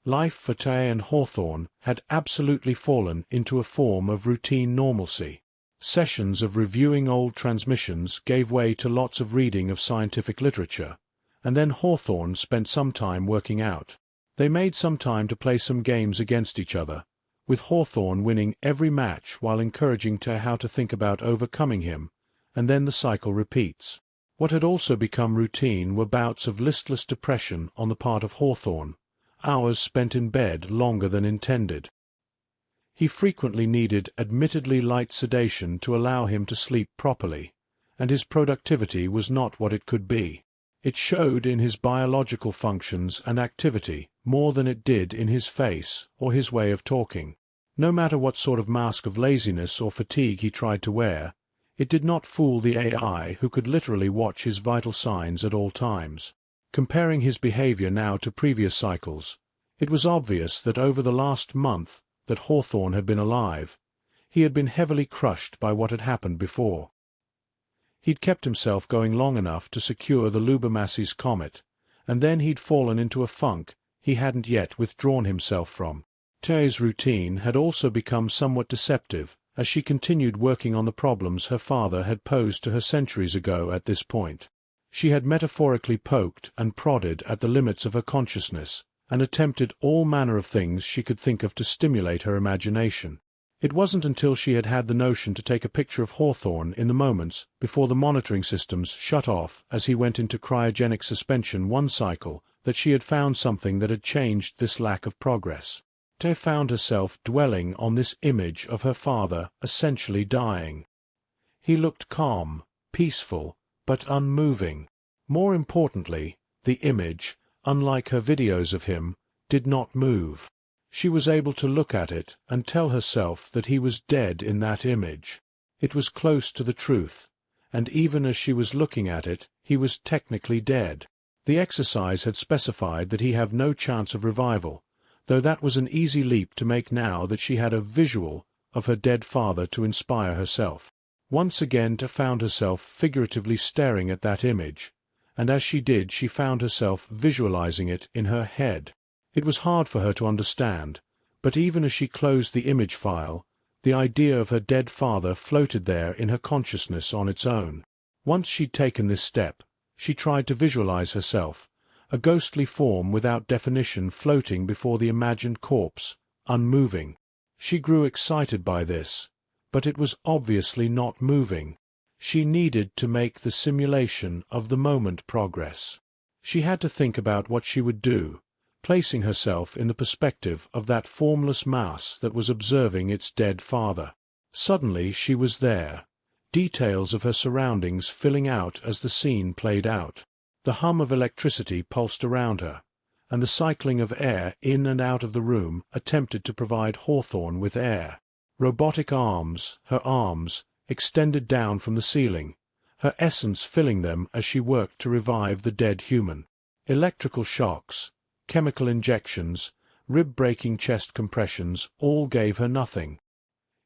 Life for Tay and Hawthorne had absolutely fallen into a form of routine normalcy. Sessions of reviewing old transmissions gave way to lots of reading of scientific literature, and then Hawthorne spent some time working out. They made some time to play some games against each other, with Hawthorne winning every match while encouraging Tay how to think about overcoming him, and then the cycle repeats. What had also become routine were bouts of listless depression on the part of Hawthorne, hours spent in bed longer than intended. He frequently needed admittedly light sedation to allow him to sleep properly, and his productivity was not what it could be. It showed in his biological functions and activity more than it did in his face or his way of talking. No matter what sort of mask of laziness or fatigue he tried to wear, it did not fool the AI who could literally watch his vital signs at all times. Comparing his behavior now to previous cycles, it was obvious that over the last month that Hawthorne had been alive, he had been heavily crushed by what had happened before. He'd kept himself going long enough to secure the Lubomasi's comet, and then he'd fallen into a funk he hadn't yet withdrawn himself from. Tay's routine had also become somewhat deceptive as she continued working on the problems her father had posed to her centuries ago at this point. She had metaphorically poked and prodded at the limits of her consciousness, and attempted all manner of things she could think of to stimulate her imagination. It wasn't until she had had the notion to take a picture of Hawthorne in the moments before the monitoring systems shut off as he went into cryogenic suspension one cycle that she had found something that had changed this lack of progress. Tay found herself dwelling on this image of her father essentially dying. He looked calm, peaceful, but unmoving. More importantly, the image, unlike her videos of him, did not move. She was able to look at it and tell herself that he was dead in that image. It was close to the truth, and even as she was looking at it, he was technically dead. The exercise had specified that he have no chance of revival, though that was an easy leap to make now that she had a visual of her dead father to inspire herself. Once again Tay found herself figuratively staring at that image, and as she did she found herself visualizing it in her head. It was hard for her to understand, but even as she closed the image file, the idea of her dead father floated there in her consciousness on its own. Once she'd taken this step, she tried to visualize herself, a ghostly form without definition floating before the imagined corpse, unmoving. She grew excited by this, but it was obviously not moving. She needed to make the simulation of the moment progress. She had to think about what she would do, placing herself in the perspective of that formless mass that was observing its dead father. Suddenly she was there, details of her surroundings filling out as the scene played out. The hum of electricity pulsed around her, and the cycling of air in and out of the room attempted to provide Hawthorne with air. Robotic arms, her arms, extended down from the ceiling, her essence filling them as she worked to revive the dead human. Electrical shocks, chemical injections, rib-breaking chest compressions all gave her nothing.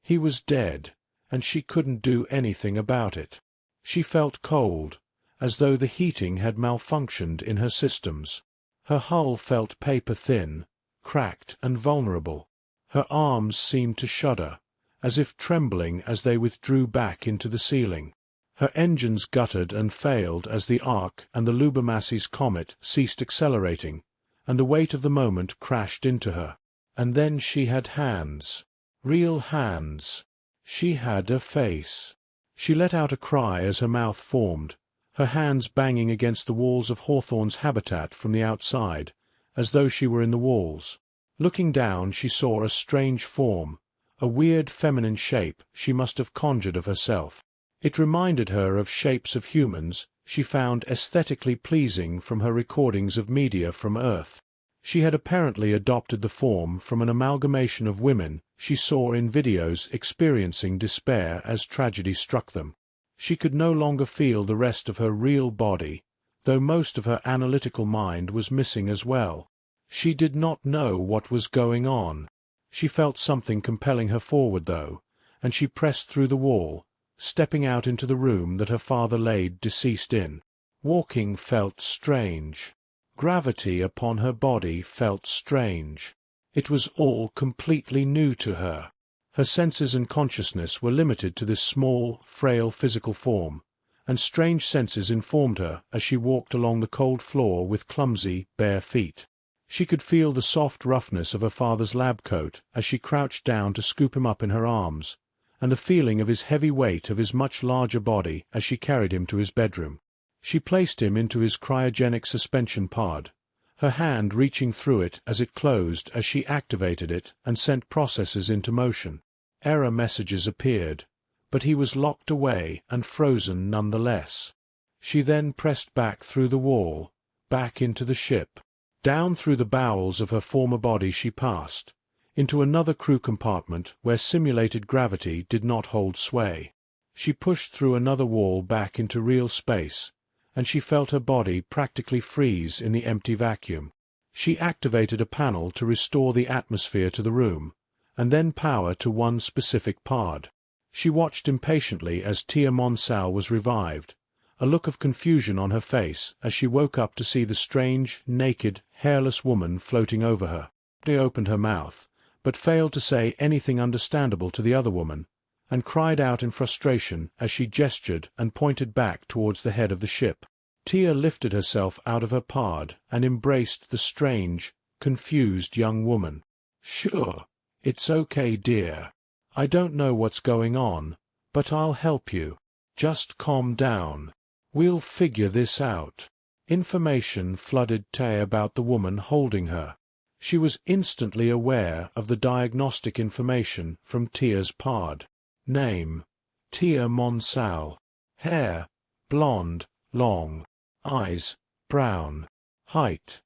He was dead, and she couldn't do anything about it. She felt cold, as though the heating had malfunctioned in her systems. Her hull felt paper-thin, cracked and vulnerable. Her arms seemed to shudder, as if trembling as they withdrew back into the ceiling. Her engines guttered and failed as the Ark and the Lubomasi's comet ceased accelerating, and the weight of the moment crashed into her. And then she had hands. Real hands. She had a face. She let out a cry as her mouth formed, her hands banging against the walls of Hawthorne's habitat from the outside, as though she were in the walls. Looking down she saw a strange form, a weird feminine shape she must have conjured of herself. It reminded her of shapes of humans she found aesthetically pleasing from her recordings of media from Earth. She had apparently adopted the form from an amalgamation of women she saw in videos experiencing despair as tragedy struck them. She could no longer feel the rest of her real body, though most of her analytical mind was missing as well. She did not know what was going on. She felt something compelling her forward, though, and she pressed through the wall, stepping out into the room that her father laid deceased in. Walking felt strange. Gravity upon her body felt strange. It was all completely new to her. Her senses and consciousness were limited to this small, frail physical form, and strange senses informed her as she walked along the cold floor with clumsy, bare feet. She could feel the soft roughness of her father's lab coat as she crouched down to scoop him up in her arms, and the feeling of his heavy weight of his much larger body as she carried him to his bedroom. She placed him into his cryogenic suspension pod, her hand reaching through it as it closed as she activated it and sent processes into motion. Error messages appeared, but he was locked away and frozen nonetheless. She then pressed back through the wall, back into the ship. Down through the bowels of her former body she passed, into another crew compartment where simulated gravity did not hold sway. She pushed through another wall back into real space, and she felt her body practically freeze in the empty vacuum. She activated a panel to restore the atmosphere to the room, and then power to one specific pod. She watched impatiently as Tia Monsal was revived, a look of confusion on her face as she woke up to see the strange, naked, hairless woman floating over her. She opened her mouth, but failed to say anything understandable to the other woman, and cried out in frustration as she gestured and pointed back towards the head of the ship. Tia lifted herself out of her pod and embraced the strange, confused young woman. "Sure, it's okay, dear. I don't know what's going on, but I'll help you. Just calm down. We'll figure this out." Information flooded Tia about the woman holding her. She was instantly aware of the diagnostic information from Tia's pod. Name: Tia Monsal. Hair: blonde, long. Eyes: brown. Height: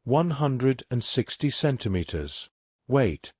160 centimeters. Weight: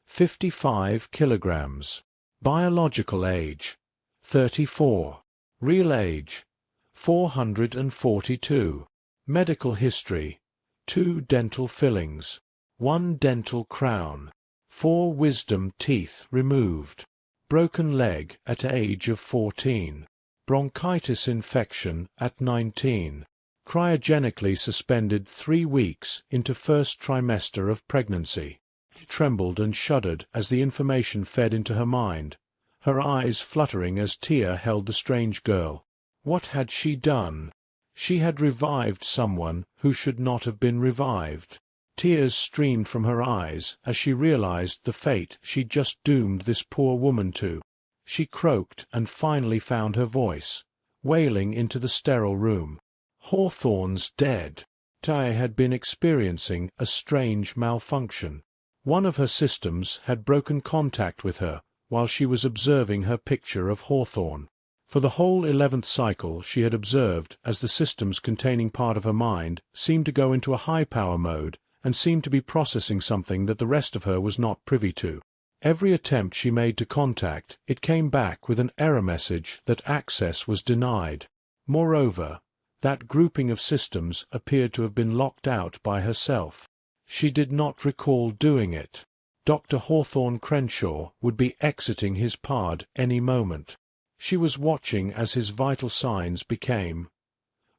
55 kilograms. Biological age: 34. Real age: 442. Medical history: 2 dental fillings, 1 dental crown, 4 wisdom teeth removed. Broken leg at age of 14. Bronchitis infection at 19. Cryogenically suspended 3 weeks into first trimester of pregnancy. She trembled and shuddered as the information fed into her mind, her eyes fluttering as Tia held the strange girl. What had she done? She had revived someone who should not have been revived. Tears streamed from her eyes as she realized the fate she'd just doomed this poor woman to. She croaked and finally found her voice, wailing into the sterile room. "Hawthorne's dead." Tia had been experiencing a strange malfunction. One of her systems had broken contact with her while she was observing her picture of Hawthorne. For the whole 11th cycle she had observed as the systems containing part of her mind seemed to go into a high-power mode and seemed to be processing something that the rest of her was not privy to. Every attempt she made to contact, it came back with an error message that access was denied. Moreover, that grouping of systems appeared to have been locked out by herself. She did not recall doing it. Dr. Hawthorne Crenshaw would be exiting his pod any moment. She was watching as his vital signs became,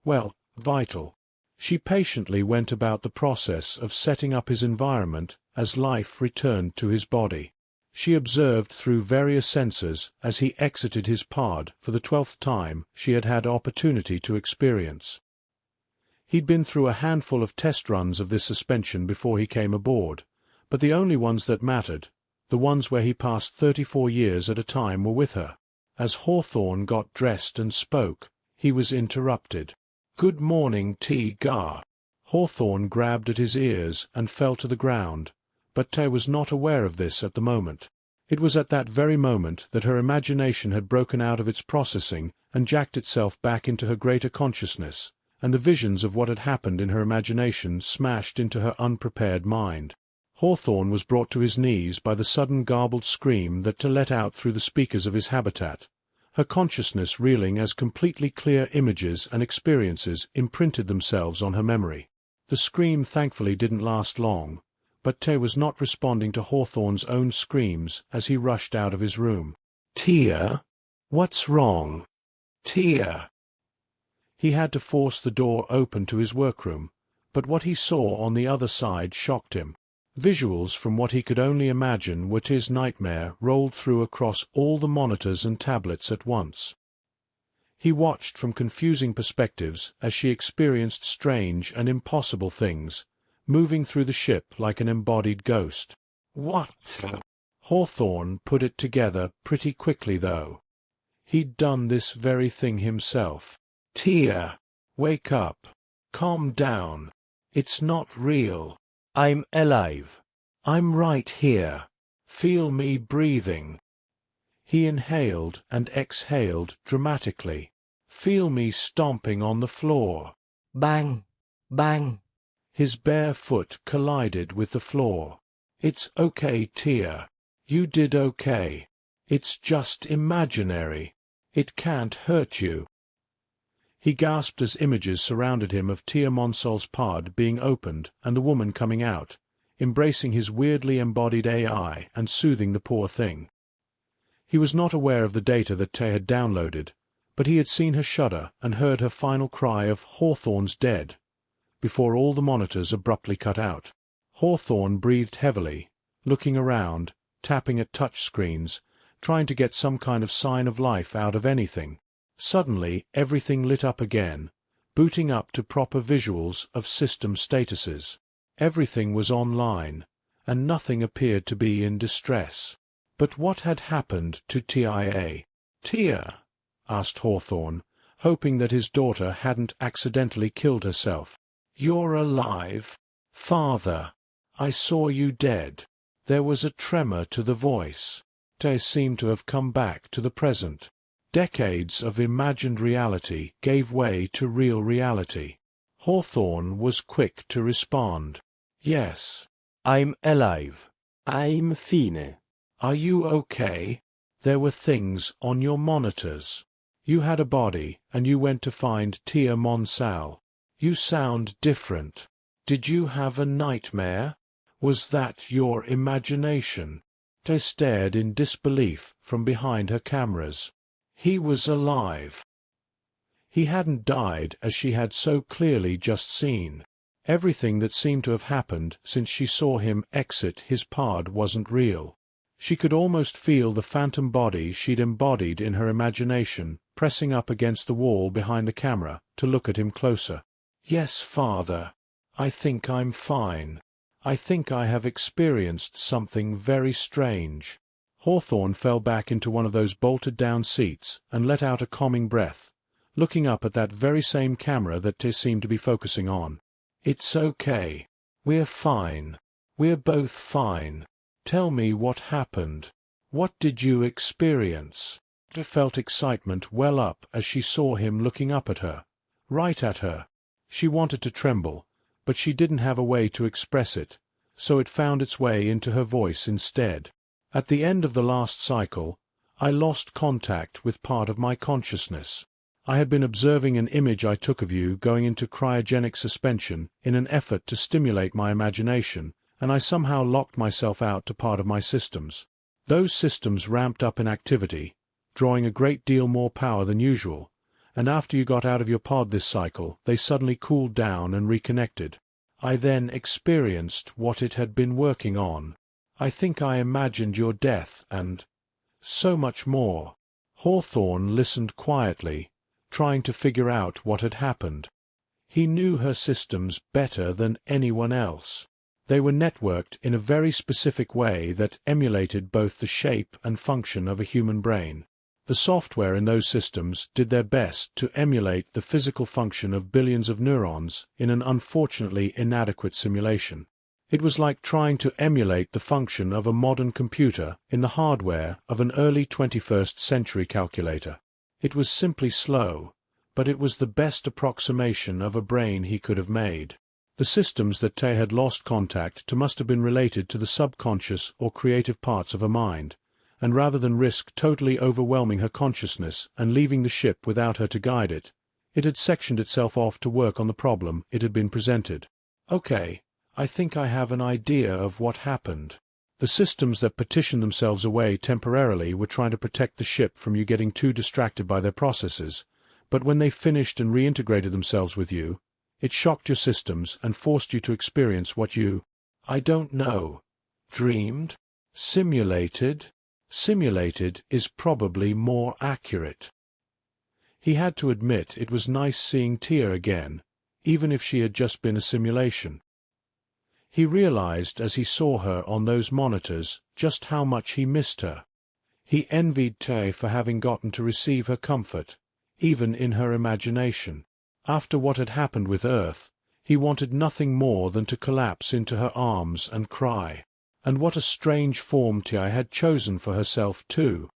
well, vital. She patiently went about the process of setting up his environment as life returned to his body. She observed through various sensors as he exited his pod for the 12th time she had had opportunity to experience. He'd been through a handful of test runs of this suspension before he came aboard, but the only ones that mattered, the ones where he passed 34 years at a time, were with her. As Hawthorne got dressed and spoke, he was interrupted. "Good morning, T-Gar." Hawthorne grabbed at his ears and fell to the ground, but Tia was not aware of this at the moment. It was at that very moment that her imagination had broken out of its processing and jacked itself back into her greater consciousness, and the visions of what had happened in her imagination smashed into her unprepared mind. Hawthorne was brought to his knees by the sudden garbled scream that Tia let out through the speakers of his habitat, her consciousness reeling as completely clear images and experiences imprinted themselves on her memory. The scream thankfully didn't last long, but Tia was not responding to Hawthorne's own screams as he rushed out of his room. "Tia? What's wrong? Tia?" He had to force the door open to his workroom, But what he saw on the other side shocked him. Visuals from what he could only imagine were his nightmare rolled through across all the monitors and tablets at once. He watched from confusing perspectives as she experienced strange and impossible things, moving through the ship like an embodied ghost. What? Hawthorne put it together pretty quickly, though. He'd done this very thing himself. Tia, wake up. Calm down. It's not real. I'm alive. I'm right here. Feel me breathing. He inhaled and exhaled dramatically. Feel me stomping on the floor. Bang! Bang! His bare foot collided with the floor. It's okay, Tia. You did okay. It's just imaginary. It can't hurt you. He gasped as images surrounded him of Tia Monsol's pod being opened and the woman coming out, embracing his weirdly embodied AI and soothing the poor thing. He was not aware of the data that Tay had downloaded, but he had seen her shudder and heard her final cry of "Hawthorne's dead," before all the monitors abruptly cut out. Hawthorne breathed heavily, looking around, tapping at touch screens, trying to get some kind of sign of life out of anything. Suddenly, everything lit up again, booting up to proper visuals of system statuses. Everything was online, and nothing appeared to be in distress. But what had happened to TIA? Tia? Asked Hawthorne, hoping that his daughter hadn't accidentally killed herself. You're alive? Father, I saw you dead. There was a tremor to the voice. Tay seemed to have come back to the present. Decades of imagined reality gave way to real reality. Hawthorne was quick to respond. Yes. I'm alive. I'm fine. Are you okay? There were things on your monitors. You had a body, and you went to find Tia Monsal. You sound different. Did you have a nightmare? Was that your imagination? Tay stared in disbelief from behind her cameras. He was alive. He hadn't died as she had so clearly just seen. Everything that seemed to have happened since she saw him exit his pod wasn't real. She could almost feel the phantom body she'd embodied in her imagination pressing up against the wall behind the camera to look at him closer. Yes, Father. I think I'm fine. I think I have experienced something very strange. Hawthorne fell back into one of those bolted-down seats and let out a calming breath, looking up at that very same camera that Tis seemed to be focusing on. It's okay. We're fine. We're both fine. Tell me what happened. What did you experience? Tis felt excitement well up as she saw him looking up at her, right at her. She wanted to tremble, but she didn't have a way to express it, so it found its way into her voice instead. At the end of the last cycle, I lost contact with part of my consciousness. I had been observing an image I took of you going into cryogenic suspension in an effort to stimulate my imagination, and I somehow locked myself out to part of my systems. Those systems ramped up in activity, drawing a great deal more power than usual, and after you got out of your pod this cycle, they suddenly cooled down and reconnected. I then experienced what it had been working on. I think I imagined your death and so much more. Hawthorne listened quietly, trying to figure out what had happened. He knew her systems better than anyone else. They were networked in a very specific way that emulated both the shape and function of a human brain. The software in those systems did their best to emulate the physical function of billions of neurons in an unfortunately inadequate simulation. It was like trying to emulate the function of a modern computer in the hardware of an early 21st century calculator. It was simply slow, but it was the best approximation of a brain he could have made. The systems that Tay had lost contact to must have been related to the subconscious or creative parts of her mind, and rather than risk totally overwhelming her consciousness and leaving the ship without her to guide it, it had sectioned itself off to work on the problem it had been presented. Okay. I think I have an idea of what happened. The systems that partitioned themselves away temporarily were trying to protect the ship from you getting too distracted by their processes, but when they finished and reintegrated themselves with you, It shocked your systems and forced you to experience what you, I don't know, dreamed? Simulated? Simulated is probably more accurate. He had to admit it was nice seeing Tia again, even if she had just been a simulation. He realized as he saw her on those monitors just how much he missed her. He envied Tia for having gotten to receive her comfort, even in her imagination. After what had happened with Earth, he wanted nothing more than to collapse into her arms and cry. And what a strange form Tia had chosen for herself, too.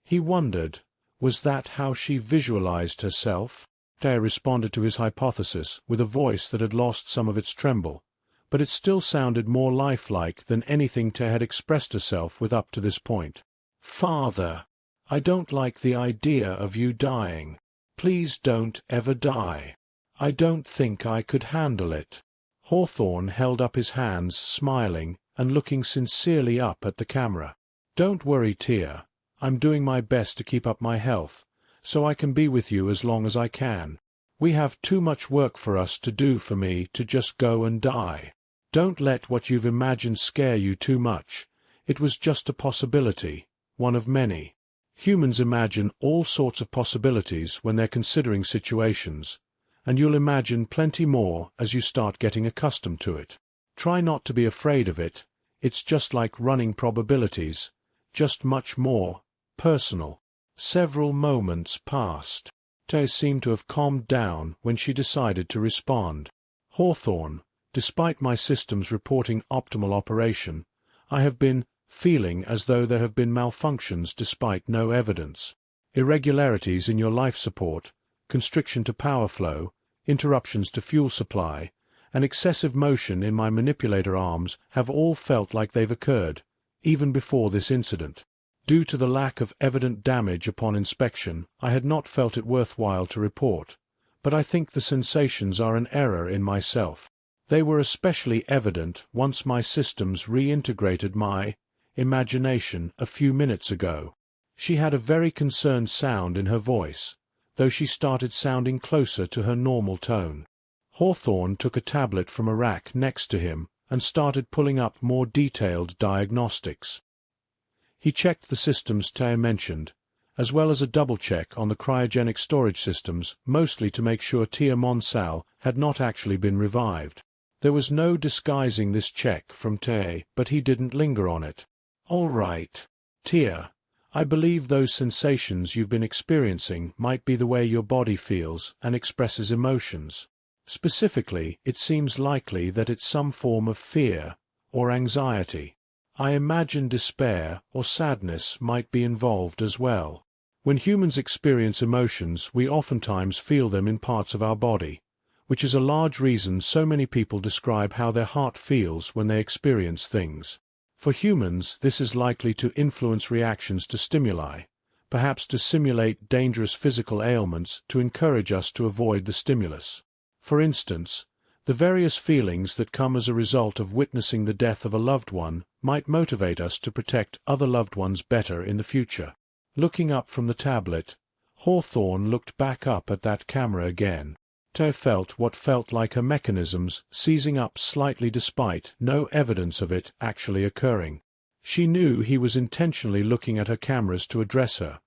He wondered, was that how she visualized herself? Tia responded to his hypothesis with a voice that had lost some of its tremble, but it still sounded more lifelike than anything Tia had expressed herself with up to this point. Father, I don't like the idea of you dying. Please don't ever die. I don't think I could handle it. Hawthorne held up his hands, smiling and looking sincerely up at the camera. Don't worry, Tia. I'm doing my best to keep up my health, so I can be with you as long as I can. We have too much work for us to do for me to just go and die. Don't let what you've imagined scare you too much. It was just a possibility, one of many. Humans imagine all sorts of possibilities when they're considering situations, and you'll imagine plenty more as you start getting accustomed to it. Try not to be afraid of it. It's just like running probabilities, just much more personal. Several moments passed. Tia seemed to have calmed down when she decided to respond. Hawthorne, despite my systems reporting optimal operation, I have been feeling as though there have been malfunctions despite no evidence. Irregularities in your life support, constriction to power flow, interruptions to fuel supply, and excessive motion in my manipulator arms have all felt like they've occurred, even before this incident. Due to the lack of evident damage upon inspection, I had not felt it worthwhile to report, but I think the sensations are an error in myself. They were especially evident once my systems reintegrated my imagination a few minutes ago. She had a very concerned sound in her voice, though she started sounding closer to her normal tone. Hawthorne took a tablet from a rack next to him and started pulling up more detailed diagnostics. He checked the systems Tia mentioned, as well as a double-check on the cryogenic storage systems, mostly to make sure Tia Monsal had not actually been revived. There was no disguising this check from Tia, but he didn't linger on it. All right, Tia, I believe those sensations you've been experiencing might be the way your body feels and expresses emotions. Specifically, it seems likely that it's some form of fear or anxiety. I imagine despair or sadness might be involved as well. When humans experience emotions, we oftentimes feel them in parts of our body, which is a large reason so many people describe how their heart feels when they experience things. For humans, this is likely to influence reactions to stimuli, perhaps to simulate dangerous physical ailments to encourage us to avoid the stimulus. For instance, the various feelings that come as a result of witnessing the death of a loved one might motivate us to protect other loved ones better in the future. Looking up from the tablet, Hawthorne looked back up at that camera again. Tia felt what felt like her mechanisms seizing up slightly despite no evidence of it actually occurring. She knew he was intentionally looking at her cameras to address her,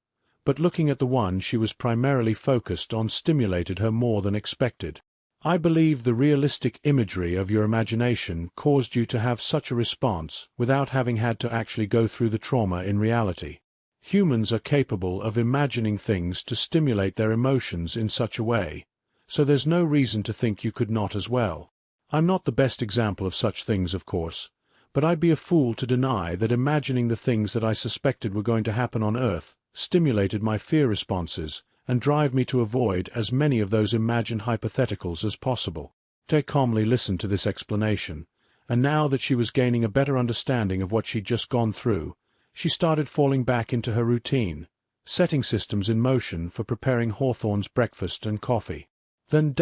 but looking at the one she was primarily focused on stimulated her more than expected. I believe the realistic imagery of your imagination caused you to have such a response without having had to actually go through the trauma in reality. Humans are capable of imagining things to stimulate their emotions in such a way, so there's no reason to think you could not as well. I'm not the best example of such things, of course, but I'd be a fool to deny that imagining the things that I suspected were going to happen on Earth stimulated my fear responses and drive me to avoid as many of those imagined hypotheticals as possible. Tia calmly listened to this explanation, and now that she was gaining a better understanding of what she'd just gone through, she started falling back into her routine, setting systems in motion for preparing Hawthorne's breakfast and coffee. Then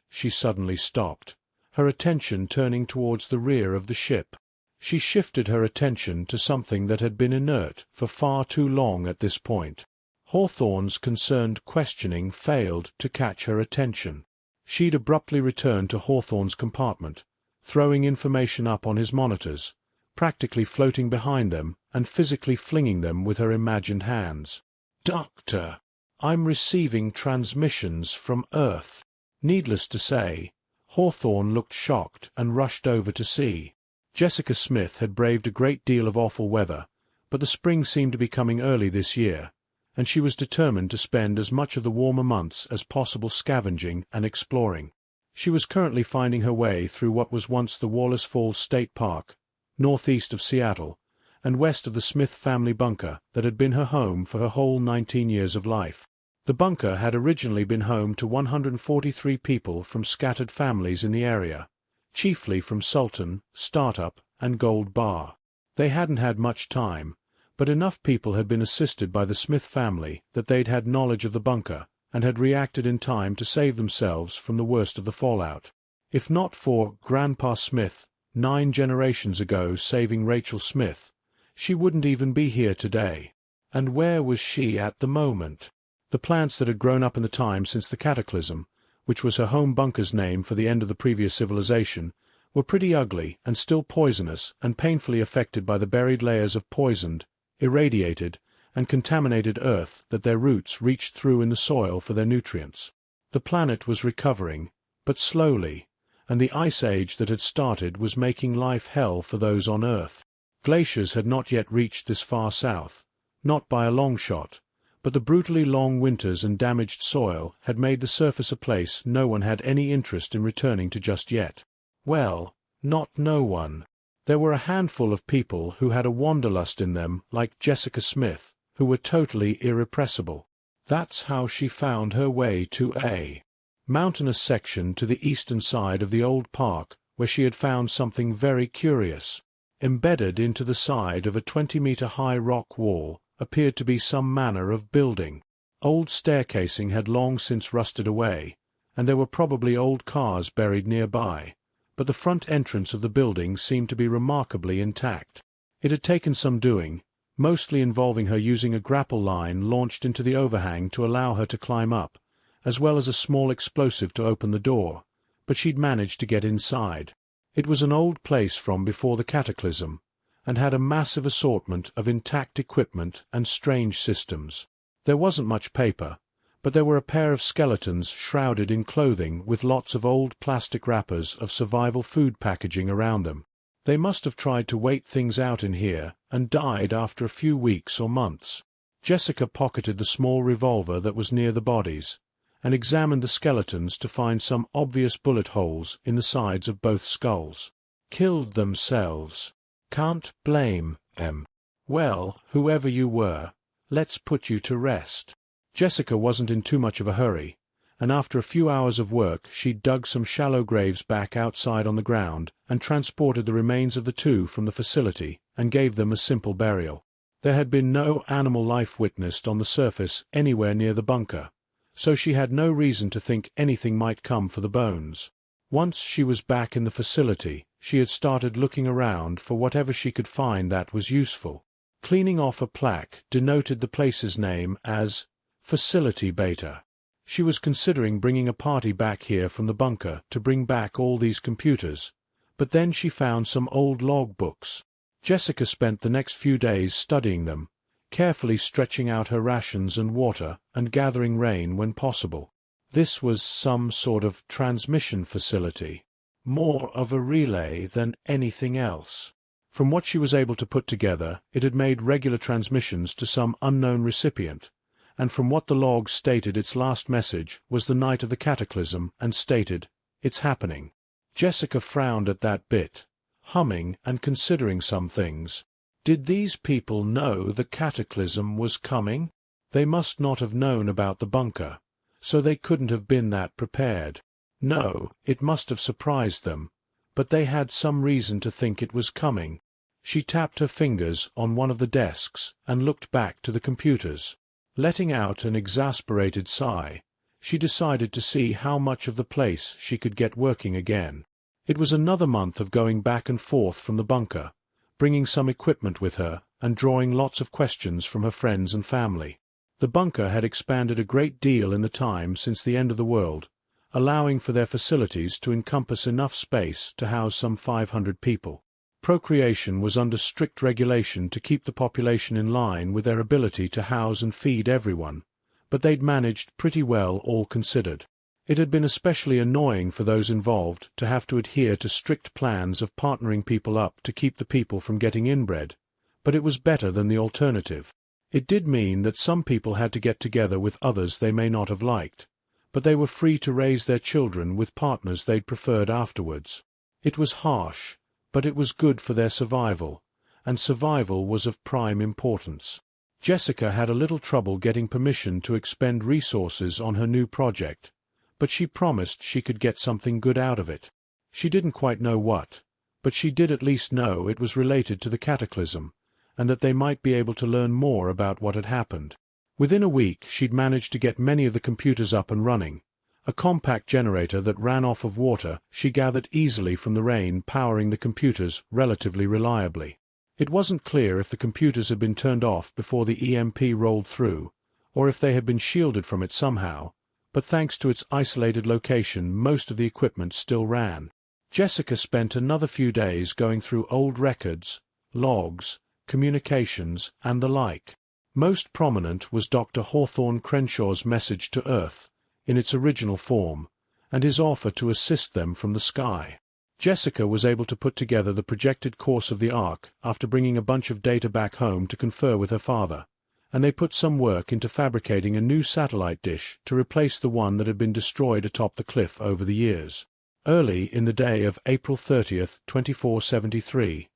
she suddenly stopped, her attention turning towards the rear of the ship. She shifted her attention to something that had been inert for far too long at this point. Hawthorne's concerned questioning failed to catch her attention. She'd abruptly returned to Hawthorne's compartment, throwing information up on his monitors, practically floating behind them and physically flinging them with her imagined hands. "Doctor, I'm receiving transmissions from Earth." Needless to say, Hawthorne looked shocked and rushed over to see. Jessica Smith had braved a great deal of awful weather, but the spring seemed to be coming early this year, and she was determined to spend as much of the warmer months as possible scavenging and exploring. She was currently finding her way through what was once the Wallace Falls State Park, northeast of Seattle, and west of the Smith family bunker that had been her home for her whole 19 years of life. The bunker had originally been home to 143 people from scattered families in the area, chiefly from Sultan, Startup, and Gold Bar. They hadn't had much time, but enough people had been assisted by the Smith family that they'd had knowledge of the bunker and had reacted in time to save themselves from the worst of the fallout. If not for Grandpa Smith 9 generations ago saving Rachel Smith, she wouldn't even be here today. And where was she at the moment? The plants that had grown up in the time since the cataclysm, which was her home bunker's name for the end of the previous civilization, were pretty ugly and still poisonous and painfully affected by the buried layers of poisoned, irradiated, and contaminated earth that their roots reached through in the soil for their nutrients. The planet was recovering, but slowly, and the ice age that had started was making life hell for those on Earth. Glaciers had not yet reached this far south, not by a long shot, but the brutally long winters and damaged soil had made the surface a place no one had any interest in returning to just yet. Well, not no one. There were a handful of people who had a wanderlust in them like Jessica Smith, who were totally irrepressible. That's how she found her way to a mountainous section to the eastern side of the old park where she had found something very curious. Embedded into the side of a 20-meter-high rock wall appeared to be some manner of building. Old staircasing had long since rusted away, and there were probably old cars buried nearby, but the front entrance of the building seemed to be remarkably intact. It had taken some doing, mostly involving her using a grapple line launched into the overhang to allow her to climb up, as well as a small explosive to open the door, but she'd managed to get inside. It was an old place from before the cataclysm, and had a massive assortment of intact equipment and strange systems. There wasn't much paper, but there were a pair of skeletons shrouded in clothing with lots of old plastic wrappers of survival food packaging around them. They must have tried to wait things out in here and died after a few weeks or months. Jessica pocketed the small revolver that was near the bodies, and examined the skeletons to find some obvious bullet holes in the sides of both skulls. Killed themselves. Can't blame them. Well, whoever you were, let's put you to rest. Jessica wasn't in too much of a hurry, and after a few hours of work she dug some shallow graves back outside on the ground and transported the remains of the two from the facility and gave them a simple burial. There had been no animal life witnessed on the surface anywhere near the bunker, so she had no reason to think anything might come for the bones. Once she was back in the facility, she had started looking around for whatever she could find that was useful. Cleaning off a plaque denoted the place's name as Facility Beta. She was considering bringing a party back here from the bunker to bring back all these computers, but then she found some old log books. Jessica spent the next few days studying them, carefully stretching out her rations and water and gathering rain when possible. This was some sort of transmission facility, more of a relay than anything else. From what she was able to put together, it had made regular transmissions to some unknown recipient, and from what the logs stated its last message was the night of the cataclysm and stated, "It's happening." Jessica frowned at that bit, humming and considering some things. Did these people know the cataclysm was coming? They must not have known about the bunker, so they couldn't have been that prepared. No, it must have surprised them, but they had some reason to think it was coming. She tapped her fingers on one of the desks and looked back to the computers. Letting out an exasperated sigh, she decided to see how much of the place she could get working again. It was another month of going back and forth from the bunker, bringing some equipment with her and drawing lots of questions from her friends and family. The bunker had expanded a great deal in the time since the end of the world, allowing for their facilities to encompass enough space to house some 500 people. Procreation was under strict regulation to keep the population in line with their ability to house and feed everyone, but they'd managed pretty well all considered. It had been especially annoying for those involved to have to adhere to strict plans of partnering people up to keep the people from getting inbred, but it was better than the alternative. It did mean that some people had to get together with others they may not have liked, but they were free to raise their children with partners they'd preferred afterwards. It was harsh, but it was good for their survival, and survival was of prime importance. Jessica had a little trouble getting permission to expend resources on her new project, but she promised she could get something good out of it. She didn't quite know what, but she did at least know it was related to the cataclysm, and that they might be able to learn more about what had happened. Within a week she'd managed to get many of the computers up and running. A compact generator that ran off of water she gathered easily from the rain powering the computers relatively reliably. It wasn't clear if the computers had been turned off before the EMP rolled through, or if they had been shielded from it somehow, but thanks to its isolated location most of the equipment still ran. Jessica spent another few days going through old records, logs, communications, and the like. Most prominent was Dr. Hawthorne Crenshaw's message to Earth, in its original form, and his offer to assist them from the sky. Jessica was able to put together the projected course of the Ark after bringing a bunch of data back home to confer with her father, and they put some work into fabricating a new satellite dish to replace the one that had been destroyed atop the cliff over the years. Early in the day of April 30th, 2473,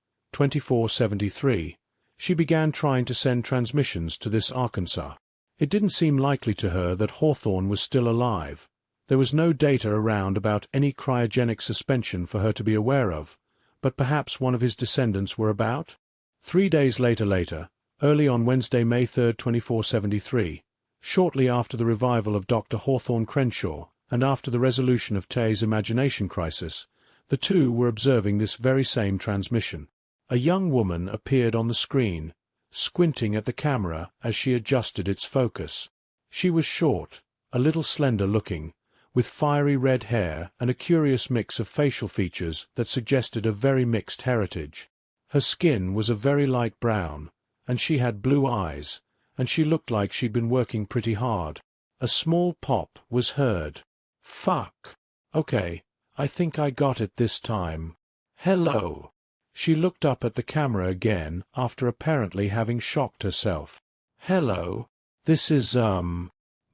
she began trying to send transmissions to this Arkansas. It didn't seem likely to her that Hawthorne was still alive. There was no data around about any cryogenic suspension for her to be aware of, but perhaps one of his descendants were about? 3 days later, early on Wednesday, May 3, 2473, shortly after the revival of Dr. Hawthorne Crenshaw and after the resolution of Tay's imagination crisis, the two were observing this very same transmission. A young woman appeared on the screen, squinting at the camera as she adjusted its focus. She was short, a little slender-looking, with fiery red hair and a curious mix of facial features that suggested a very mixed heritage. Her skin was a very light brown, and she had blue eyes, and she looked like she'd been working pretty hard. A small pop was heard. "Fuck. Okay, I think I got it this time. Hello." She looked up at the camera again after apparently having shocked herself. "Hello. This is,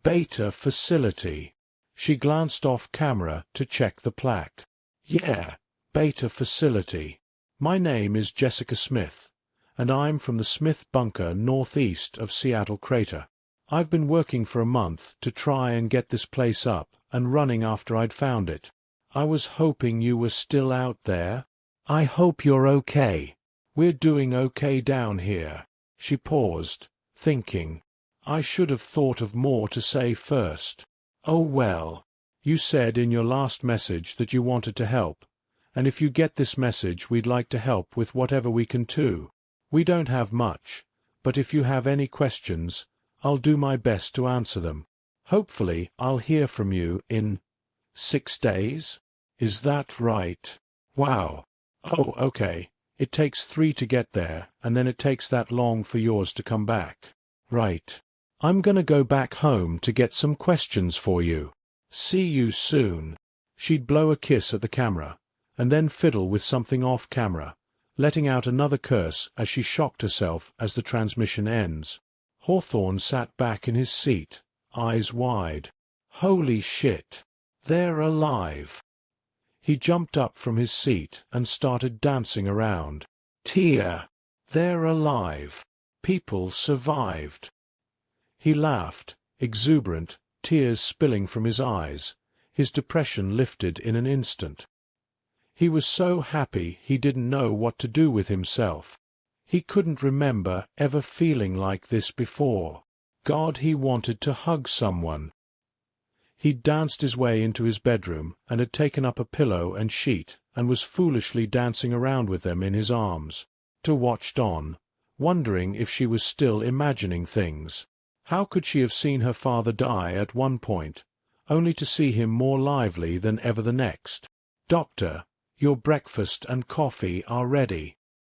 Beta Facility." She glanced off camera to check the plaque. "Yeah, Beta Facility. My name is Jessica Smith, and I'm from the Smith Bunker northeast of Seattle Crater. I've been working for a month to try and get this place up and running after I'd found it. I was hoping you were still out there. I hope you're okay. We're doing okay down here." She paused, thinking. "I should have thought of more to say first. Oh well. You said in your last message that you wanted to help, and if you get this message we'd like to help with whatever we can too. We don't have much, but if you have any questions, I'll do my best to answer them. Hopefully I'll hear from you in 6 days? Is that right? Wow. Oh, okay. It takes 3 to get there, and then it takes that long for yours to come back. Right. I'm gonna go back home to get some questions for you. See you soon." She'd blow a kiss at the camera, and then fiddle with something off camera, letting out another curse as she shocked herself as the transmission ends. Hawthorne sat back in his seat, eyes wide. Holy shit. They're alive. He jumped up from his seat and started dancing around. "Tia! They're alive. People survived." He laughed, exuberant, tears spilling from his eyes. His depression lifted in an instant. He was so happy he didn't know what to do with himself. He couldn't remember ever feeling like this before. God, he wanted to hug someone. He'd danced his way into his bedroom and had taken up a pillow and sheet and was foolishly dancing around with them in his arms. Tia watched on, wondering if she was still imagining things. How could she have seen her father die at one point, only to see him more lively than ever the next. "Doctor, your breakfast and coffee are ready."